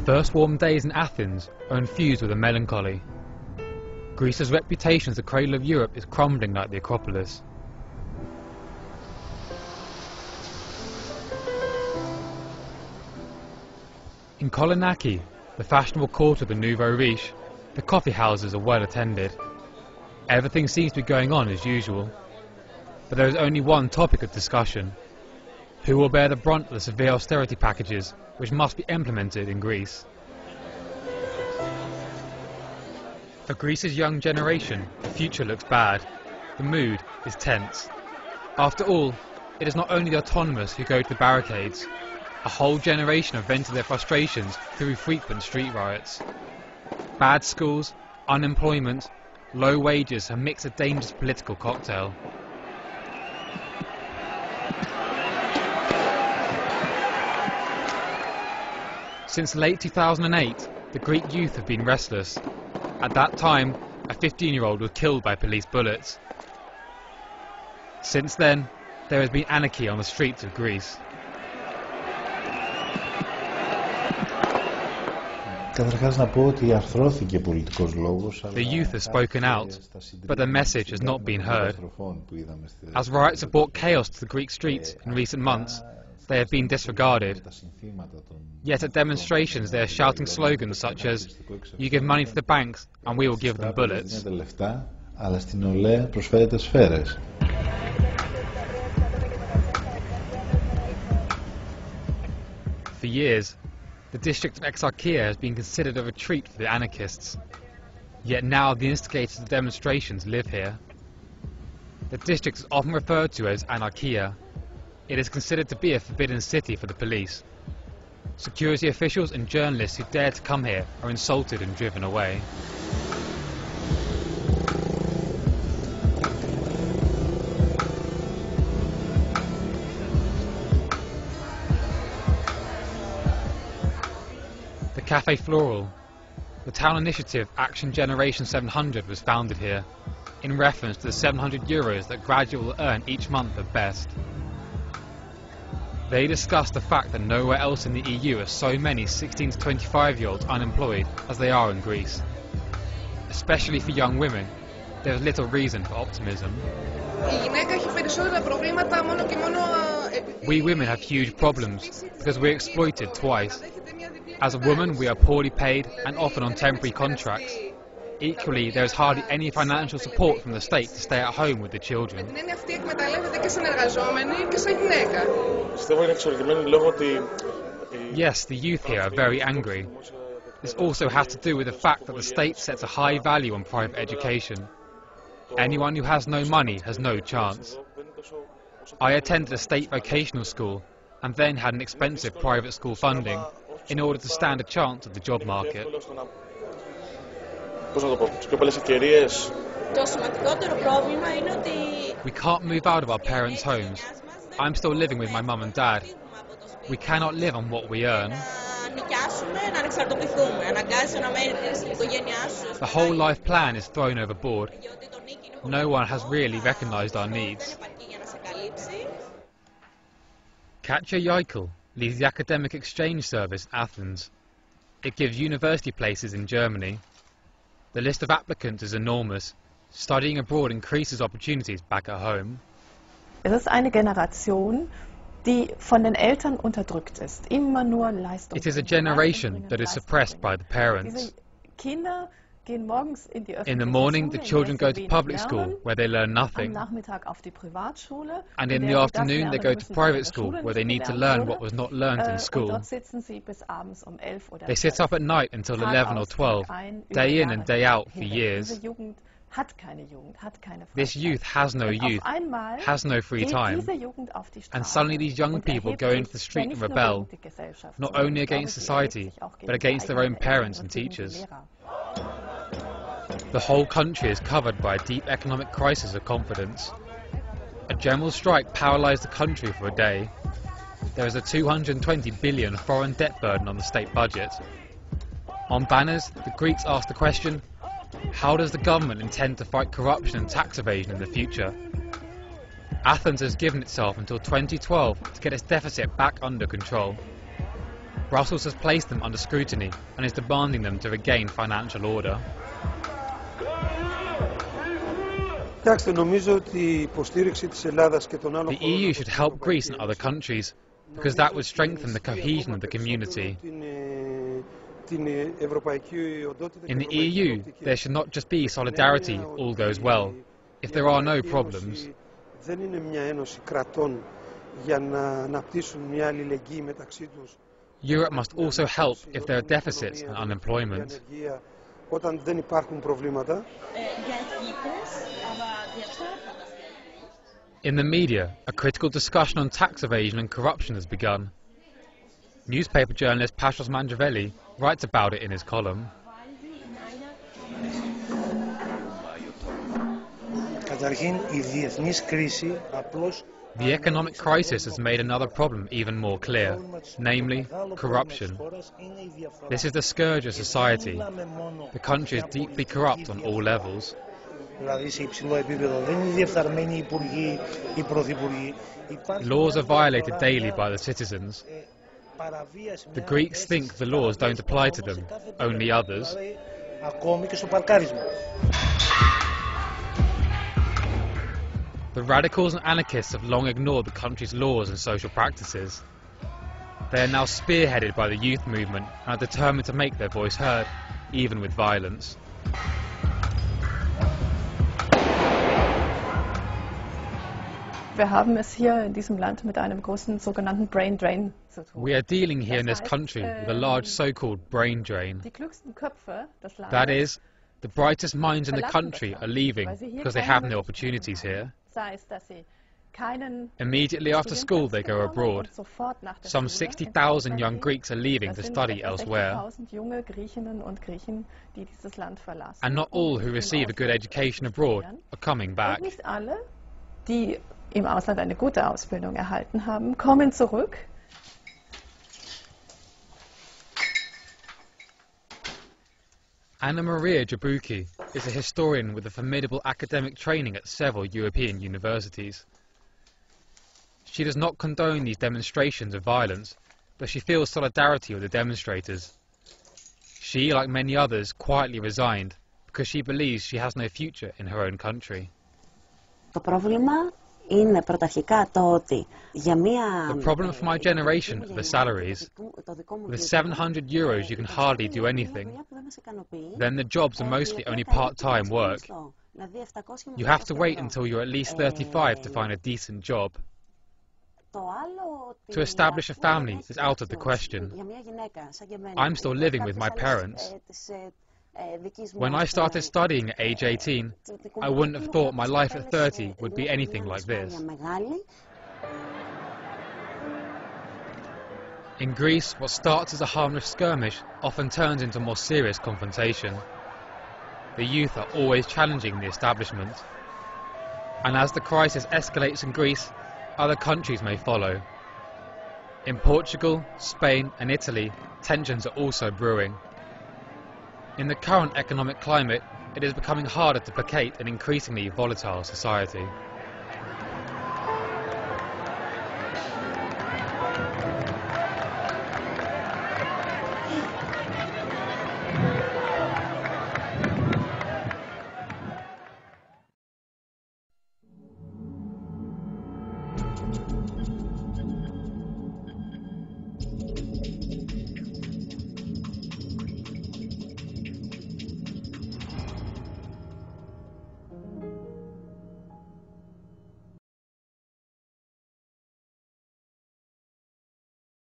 first warm days in Athens are infused with a melancholy. Greece's reputation as the cradle of Europe is crumbling like the Acropolis. In Kolonaki, the fashionable quarter of the Nouveau Riche, the coffee houses are well attended. Everything seems to be going on as usual. But there is only one topic of discussion: who will bear the brunt of the severe austerity packages which must be implemented in Greece? For Greece's young generation, the future looks bad. The mood is tense. After all, it is not only the autonomous who go to the barricades. A whole generation have vented their frustrations through frequent street riots. Bad schools, unemployment, low wages have mixed a dangerous political cocktail. Since late 2008, the Greek youth have been restless. At that time, a 15-year-old was killed by police bullets. Since then, there has been anarchy on the streets of Greece. The youth have spoken out, but their message has not been heard. As riots have brought chaos to the Greek streets in recent months, they have been disregarded. Yet at demonstrations they are shouting slogans such as, "You give money to the banks and we will give them bullets." For years, the district of Exarchia has been considered a retreat for the anarchists. Yet now the instigators of demonstrations live here. The district is often referred to as Anarchia. It is considered to be a forbidden city for the police. Security officials and journalists who dare to come here are insulted and driven away. The Café Floral. The town initiative Action Generation 700 was founded here, in reference to the €700 that graduates will earn each month at best. They discussed the fact that nowhere else in the EU are so many 16 to 25-year-olds unemployed as they are in Greece. Especially for young women, there is little reason for optimism. We women have huge problems because we're exploited twice. As a woman, we are poorly paid and often on temporary contracts. Equally, there is hardly any financial support from the state to stay at home with the children. Yes, the youth here are very angry. This also has to do with the fact that the state sets a high value on private education. Anyone who has no money has no chance. I attended a state vocational school and then had an expensive private school funding in order to stand a chance at the job market. We can't move out of our parents' homes. I'm still living with my mum and dad. We cannot live on what we earn. The whole life plan is thrown overboard. No one has really recognised our needs. Katja Yeikel leads the Academic Exchange Service in Athens. It gives university places in Germany. The list of applicants is enormous. Studying abroad increases opportunities back at home. Es ist eine Generation, die von den Eltern unterdrückt ist. Immer nur Leistung. It is a generation that is suppressed by the parents. Kinder gehen morgens in die In the morning, the children go to public school, where they learn nothing. And in the afternoon, they go to private school, where they need to learn what was not learned in school. They sit up at night until 11 or 12, day in and day out for years. This youth has no youth, has no free time, and suddenly these young people go into the street and rebel, not only against society, but against their own parents and teachers. The whole country is covered by a deep economic crisis of confidence. A general strike paralysed the country for a day. There is a 220 billion foreign debt burden on the state budget. On banners, the Greeks ask the question, how does the government intend to fight corruption and tax evasion in the future? Athens has given itself until 2012 to get its deficit back under control. Brussels has placed them under scrutiny and is demanding them to regain financial order. The EU should help Greece and other countries, because that would strengthen the cohesion of the community. In the EU, there should not just be solidarity if all goes well, if there are no problems. Europe must also help if there are deficits and unemployment. In the media, a critical discussion on tax evasion and corruption has begun. Newspaper journalist Pashos Mandraveli writes about it in his column. The economic crisis has made another problem even more clear, namely corruption. This is the scourge of society. The country is deeply corrupt on all levels. Laws are violated daily by the citizens. The Greeks think the laws don't apply to them, only others. The radicals and anarchists have long ignored the country's laws and social practices. They are now spearheaded by the youth movement and are determined to make their voice heard, even with violence. Wir haben es hier in diesem Land mit einem großen sogenannten Brain Drain zu tun. We are dealing here in this country with a large so-called brain drain. Die klügsten Köpfe des Landes, that is, the brightest minds in the country are leaving because they have no opportunities here. Immediately after school they go abroad. Some 60,000 young Greeks are leaving to study elsewhere. And not all who receive a good education abroad are coming back. Die im Ausland eine gute Ausbildung erhalten haben, kommen zurück. Anna Maria Jabuki is a historian with a formidable academic training at several European universities. She does not condone these demonstrations of violence, but she feels solidarity with the demonstrators. She, like many others, quietly resigned because she believes she has no future in her own country. The problem for my generation are the salaries. With 700 euros you can hardly do anything. Then the jobs are mostly only part-time work. You have to wait until you're at least 35 to find a decent job. To establish a family is out of the question. I'm still living with my parents. When I started studying at age 18, I wouldn't have thought my life at 30 would be anything like this. In Greece, what starts as a harmless skirmish often turns into more serious confrontation. The youth are always challenging the establishment. And as the crisis escalates in Greece, other countries may follow. In Portugal, Spain and Italy, tensions are also brewing. In the current economic climate, it is becoming harder to placate an increasingly volatile society.